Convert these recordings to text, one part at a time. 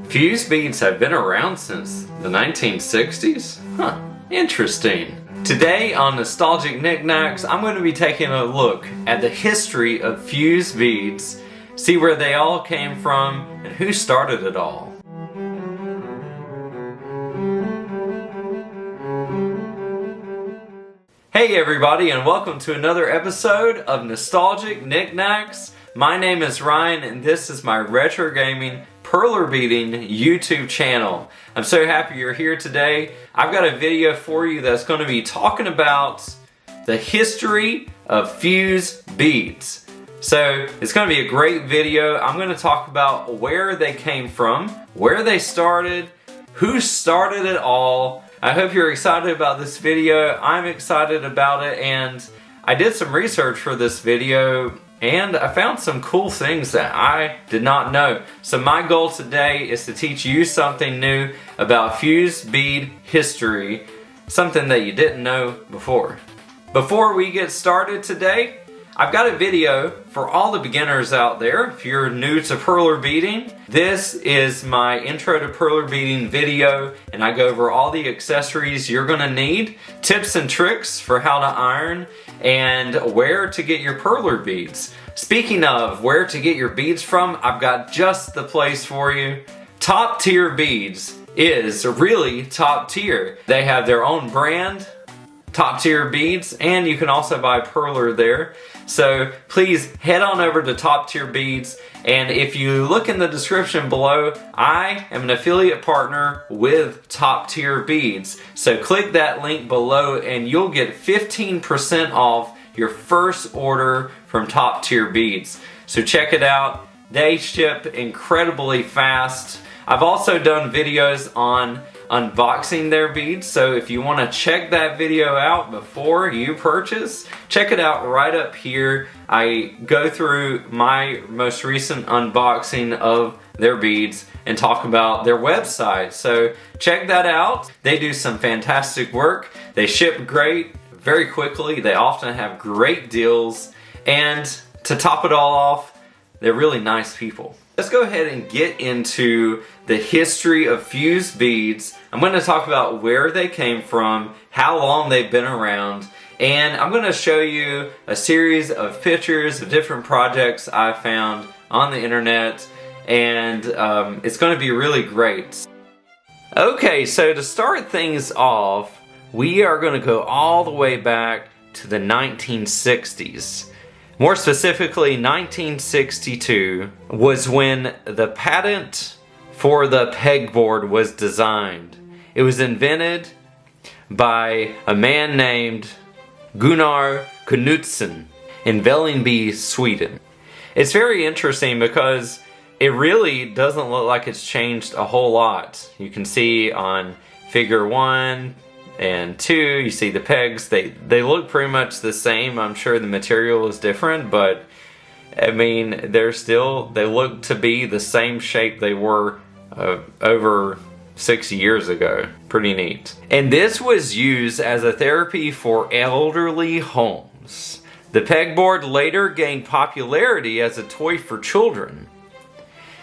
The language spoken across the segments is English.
Fuse beads have been around since the 1960s? Huh, interesting. Today on Nostalgic Nick-Nacks, I'm going to be taking a look at the history of fuse beads, see where they all came from, and who started it all. Hey everybody, and welcome to another episode of Nostalgic Nick-Nacks. My name is Ryan, and this is my retro gaming Perler beading YouTube channel. I'm so happy you're here today. I've got a video for you that's going to be talking about the history of fuse beads. So it's going to be a great video. I'm going to talk about where they came from, where they started, who started it all. I hope you're excited about this video. I'm excited about it, and I did some research for this video and I found some cool things that I did not know. So my goal today is to teach you something new about fuse bead history, something that you didn't know before. Before we get started today, I've got a video for all the beginners out there. If you're new to perler beading, this is my intro to perler beading video, and I go over all the accessories you're gonna need, tips and tricks for how to iron, and where to get your perler beads. Speaking of where to get your beads from, I've got just the place for you. TopTierBeads is really top tier. They have their own brand, TopTierBeads, and you can also buy perler there. So please head on over to TopTierBeads, and if you look in the description below, I am an affiliate partner with TopTierBeads. So click that link below and you'll get 15% off your first order from TopTierBeads. So check it out. They ship incredibly fast. I've also done videos on unboxing their beads, so if you want to check that video out before you purchase, check it out right up here. I go through my most recent unboxing of their beads and talk about their website, so check that out. They do some fantastic work. They ship great, very quickly. They often have great deals, and to top it all off, they're really nice people. Let's go ahead and get into the history of fuse beads. I'm going to talk about where they came from, how long they've been around, and I'm going to show you a series of pictures of different projects I found on the internet, and it's going to be really great. Okay, so to start things off, we are going to go all the way back to the 1960s. More specifically, 1962 was when the patent for the pegboard was designed. It was invented by a man named Gunnar Knudsen in Vällingby, Sweden. It's very interesting because it really doesn't look like it's changed a whole lot. You can see on figure 1 and 2, you see the pegs, they look pretty much the same. I'm sure the material is different, but I mean, they look to be the same shape they were over 6 years ago. Pretty neat. And this was used as a therapy for elderly homes. The pegboard later gained popularity as a toy for children,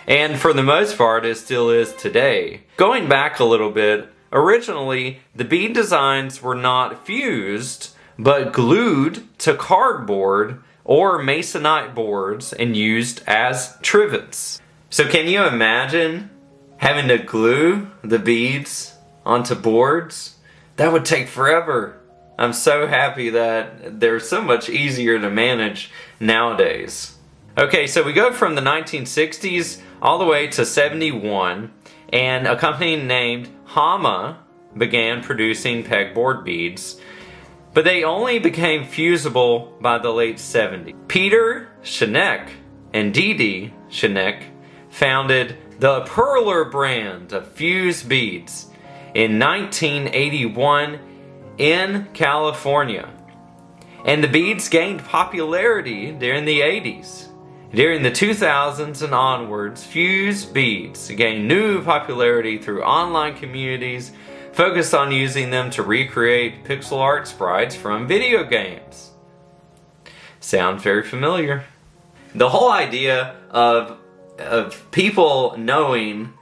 and for the most part it still is today. Going back a little bit, originally, the bead designs were not fused, but glued to cardboard or masonite boards and used as trivets. So can you imagine having to glue the beads onto boards? That would take forever. I'm so happy that they're so much easier to manage nowadays. Okay, so we go from the 1960s all the way to 71, and a company named Hama began producing pegboard beads, but they only became fusible by the late 70s. Peter Schneck and Didi Schneck founded the Perler brand of fuse beads in 1981 in California, and the beads gained popularity during the 80s. During the 2000s and onwards, fuse beads gained new popularity through online communities focused on using them to recreate pixel art sprites from video games. Sounds very familiar. The whole idea of of people knowing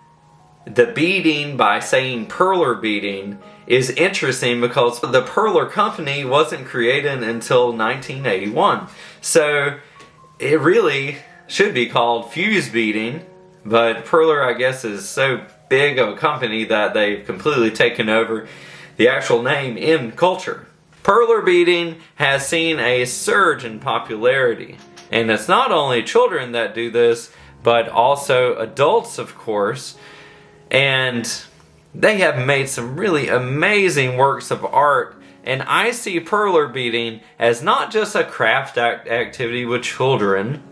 the beading by saying Perler beading is interesting because the Perler company wasn't created until 1981. So it really should be called fuse beading, but Perler, I guess, is so big of a company that they've completely taken over the actual name in culture. Perler beading has seen a surge in popularity, and it's not only children that do this, but also adults, of course, and they have made some really amazing works of art. And I see Perler beading as not just a craft activity with children.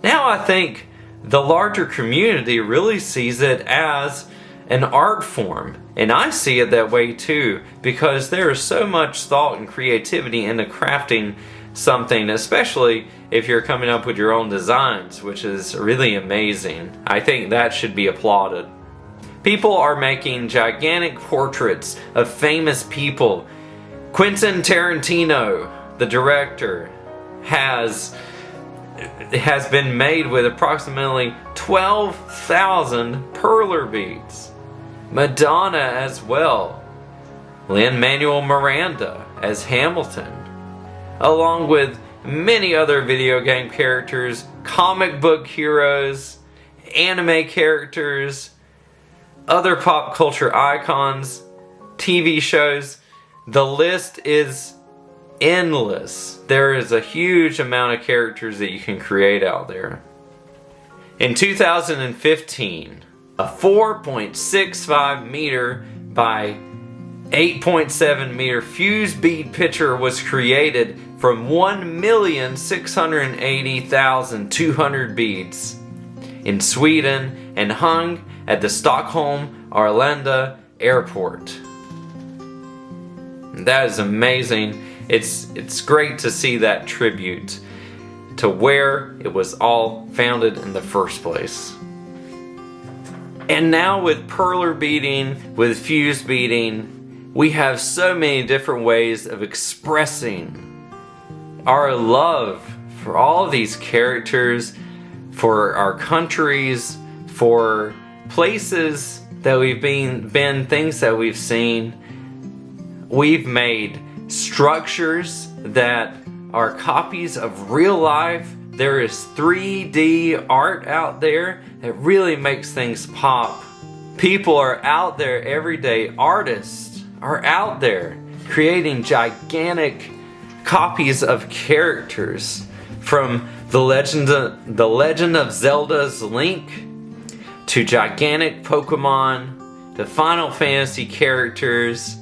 Now I think the larger community really sees it as an art form. And I see it that way too, because there is so much thought and creativity into crafting something, especially if you're coming up with your own designs, which is really amazing. I think that should be applauded. People are making gigantic portraits of famous people. Quentin Tarantino, the director, has been made with approximately 12,000 Perler beads. Madonna as well. Lin-Manuel Miranda as Hamilton, along with many other video game characters, comic book heroes, anime characters, other pop culture icons, TV shows. The list is endless. There is a huge amount of characters that you can create out there. In 2015, a 4.65 meter by 8.7 meter fuse bead picture was created from 1,680,200 beads in Sweden and hung at the Stockholm Arlanda airport. That is amazing. It's great to see that tribute to where it was all founded in the first place. And now with Perler beading, with fuse beading, we have so many different ways of expressing our love for all of these characters, for our countries, for places that we've been, things that we've seen. We've made structures that are copies of real life. There is 3D art out there that really makes things pop. People are out there every day. Artists are out there creating gigantic copies of characters, from the Legend of Zelda's Link to gigantic Pokemon to Final Fantasy characters.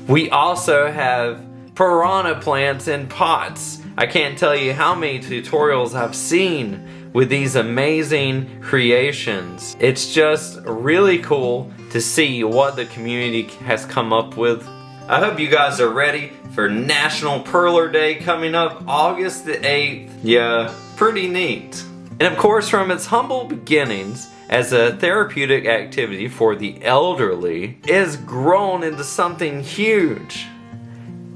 We also have piranha plants in pots. I can't tell you how many tutorials I've seen with these amazing creations. It's just really cool to see what the community has come up with. I hope you guys are ready for National Perler Day coming up August the 8th. Yeah, pretty neat. And of course, from its humble beginnings as a therapeutic activity for the elderly, it has grown into something huge.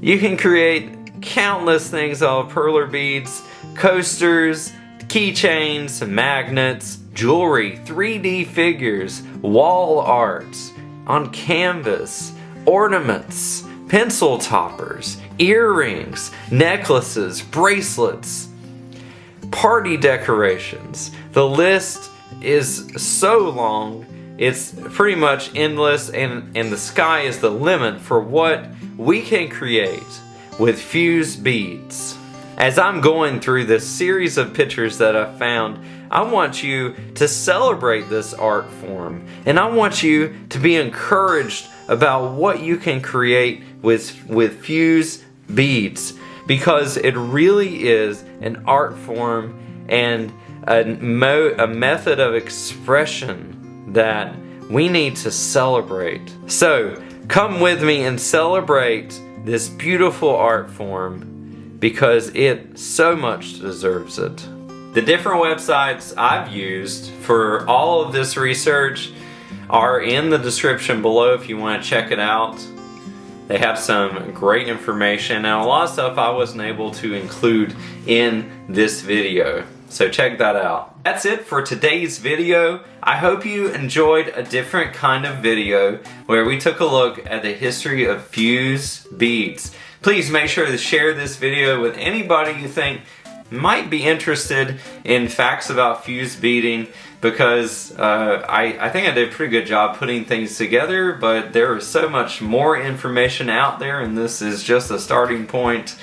You can create countless things out of Perler beads: coasters, keychains, magnets, jewelry, 3D figures, wall art on canvas, ornaments, pencil toppers, earrings, necklaces, bracelets, party decorations. The list is so long, it's pretty much endless, and the sky is the limit for what we can create with fuse beads. As I'm going through this series of pictures that I found, I want you to celebrate this art form, and I want you to be encouraged about what you can create with fuse beads, because it really is an art form and a method of expression that we need to celebrate. So come with me and celebrate this beautiful art form, because it so much deserves it. The different websites I've used for all of this research are in the description below if you want to check it out. They have some great information and a lot of stuff I wasn't able to include in this video. So check that out. That's it for today's video. I hope you enjoyed a different kind of video where we took a look at the history of fuse beads. Please make sure to share this video with anybody you think might be interested in facts about fuse beading, because I think I did a pretty good job putting things together, but there is so much more information out there and this is just a starting point.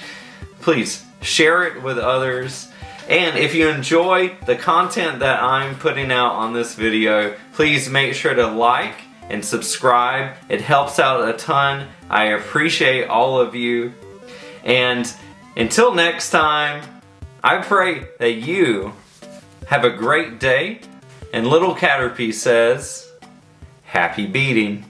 Please share it with others. And if you enjoy the content that I'm putting out on this video, please make sure to like and subscribe. It helps out a ton. I appreciate all of you. And until next time, I pray that you have a great day. And Little Caterpie says, happy beading.